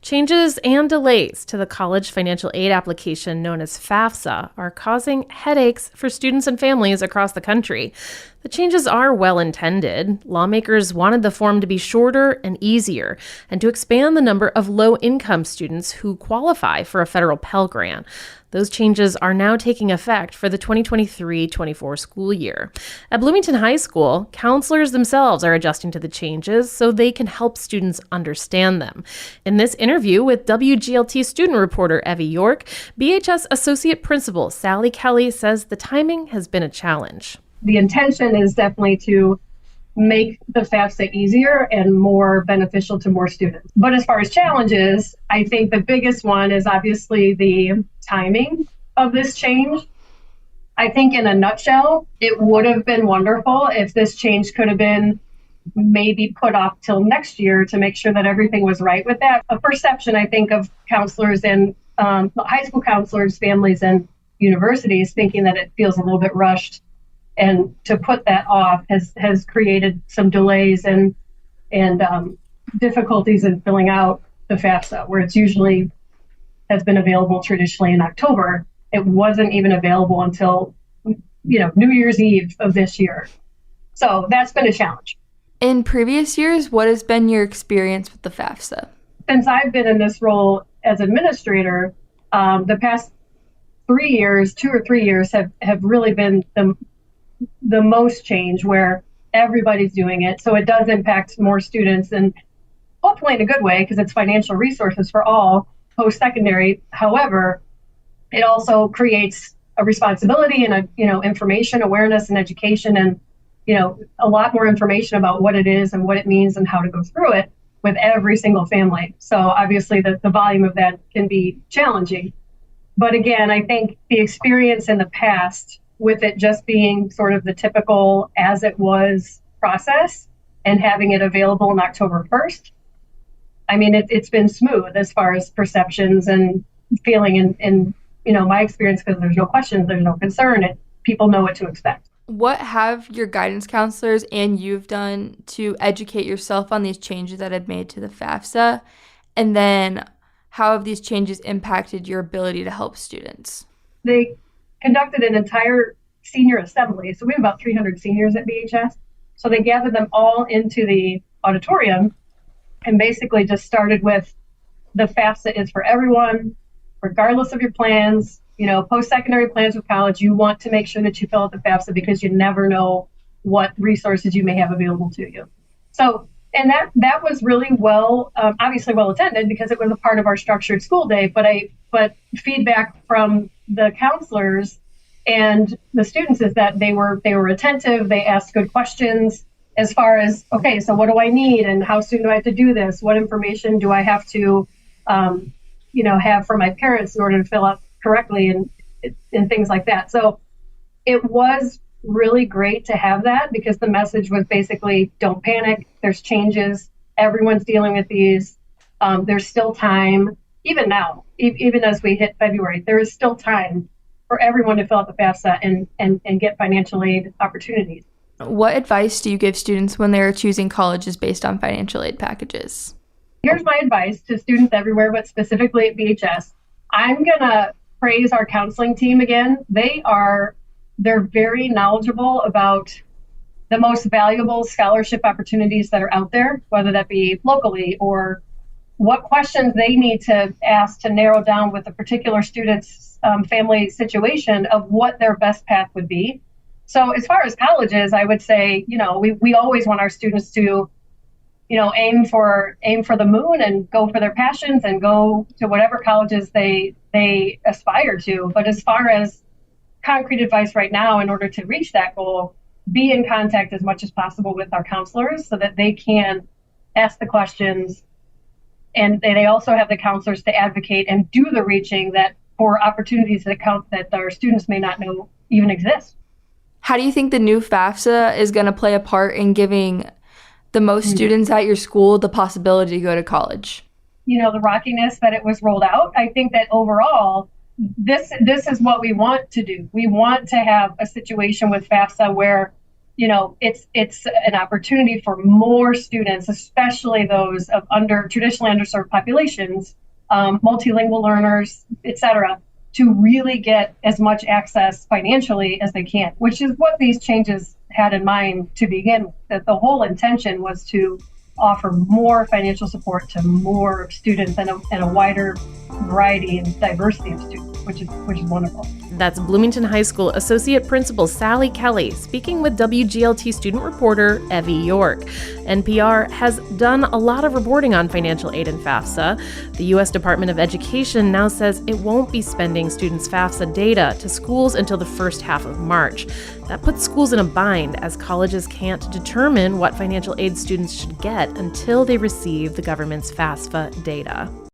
Changes and delays to the college financial aid application known as FAFSA are causing headaches for students and families across the country. The changes are well-intended. Lawmakers wanted the form to be shorter and easier, and to expand the number of low-income students who qualify for a federal Pell Grant. Those changes are now taking effect for the 2023-24 school year. At Bloomington High School, counselors themselves are adjusting to the changes so they can help students understand them. In this interview with WGLT student reporter Evie York, BHS Associate Principal Sally Kelly says the timing has been a challenge. The intention is definitely to make the FAFSA easier and more beneficial to more students. But as far as challenges, I think the biggest one is obviously the timing of this change. I think in a nutshell, it would have been wonderful if this change could have been maybe put off till next year to make sure that everything was right with that. A perception, I think, of counselors and high school counselors, families, and universities thinking that it feels a little bit rushed. And to put that off has created some delays and difficulties in filling out the FAFSA, where it's usually has been available traditionally in October. It wasn't even available until New Year's Eve of this year. So that's been a challenge. In previous years, what has been your experience with the FAFSA? Since I've been in this role as administrator, the past 2 or 3 years have really been the most change, where everybody's doing it. So it does impact more students, and hopefully in a good way, because it's financial resources for all post-secondary. However, it also creates a responsibility and information, awareness, and education, and a lot more information about what it is and what it means and how to go through it with every single family. So obviously the volume of that can be challenging. But again, I think the experience in the past with it just being sort of the typical as it was process and having it available on October 1st, I mean, it's been smooth as far as perceptions and feeling in my experience, because there's no questions, there's no concern, people know what to expect. What have your guidance counselors and you've done to educate yourself on these changes that have made to the FAFSA? And then how have these changes impacted your ability to help students? They conducted an entire senior assembly. So we have about 300 seniors at BHS. So they gathered them all into the auditorium and basically just started with the FAFSA is for everyone, regardless of your plans, post-secondary plans with college. You want to make sure that you fill out the FAFSA because you never know what resources you may have available to you. So, and that was really obviously well attended because it was a part of our structured school day, but feedback from the counselors and the students is that they were attentive. They asked good questions as far as, okay, so what do I need and how soon do I have to do this? What information do I have to, have for my parents in order to fill out correctly and things like that. So it was really great to have that because the message was basically, don't panic. There's changes. Everyone's dealing with these. There's still time. Even now, even as we hit February, there is still time for everyone to fill out the FAFSA and get financial aid opportunities. What advice do you give students when they're choosing colleges based on financial aid packages? Here's my advice to students everywhere, but specifically at BHS. I'm going to praise our counseling team again. They're very knowledgeable about the most valuable scholarship opportunities that are out there, whether that be locally or what questions they need to ask to narrow down with a particular student's family situation of what their best path would be. So as far as colleges, I would say, we always want our students to, aim for the moon and go for their passions and go to whatever colleges they aspire to. But as far as concrete advice right now, in order to reach that goal, be in contact as much as possible with our counselors so that they can ask the questions. And they also have the counselors to advocate and do the reaching that for opportunities that our students may not know even exist. How do you think the new FAFSA is going to play a part in giving the most students at your school the possibility to go to college? The rockiness that it was rolled out, I think that overall, this is what we want to do. We want to have a situation with FAFSA where, it's an opportunity for more students, especially those of traditionally underserved populations, multilingual learners, et cetera, to really get as much access financially as they can, which is what these changes had in mind to begin with. That the whole intention was to offer more financial support to more students and a wider variety and diversity of students, which is wonderful. That's Bloomington High School Associate Principal Sally Kelly speaking with WGLT student reporter Evie York. NPR has done a lot of reporting on financial aid and FAFSA. The U.S. Department of Education now says it won't be spending students' FAFSA data to schools until the first half of March. That puts schools in a bind as colleges can't determine what financial aid students should get until they receive the government's FAFSA data.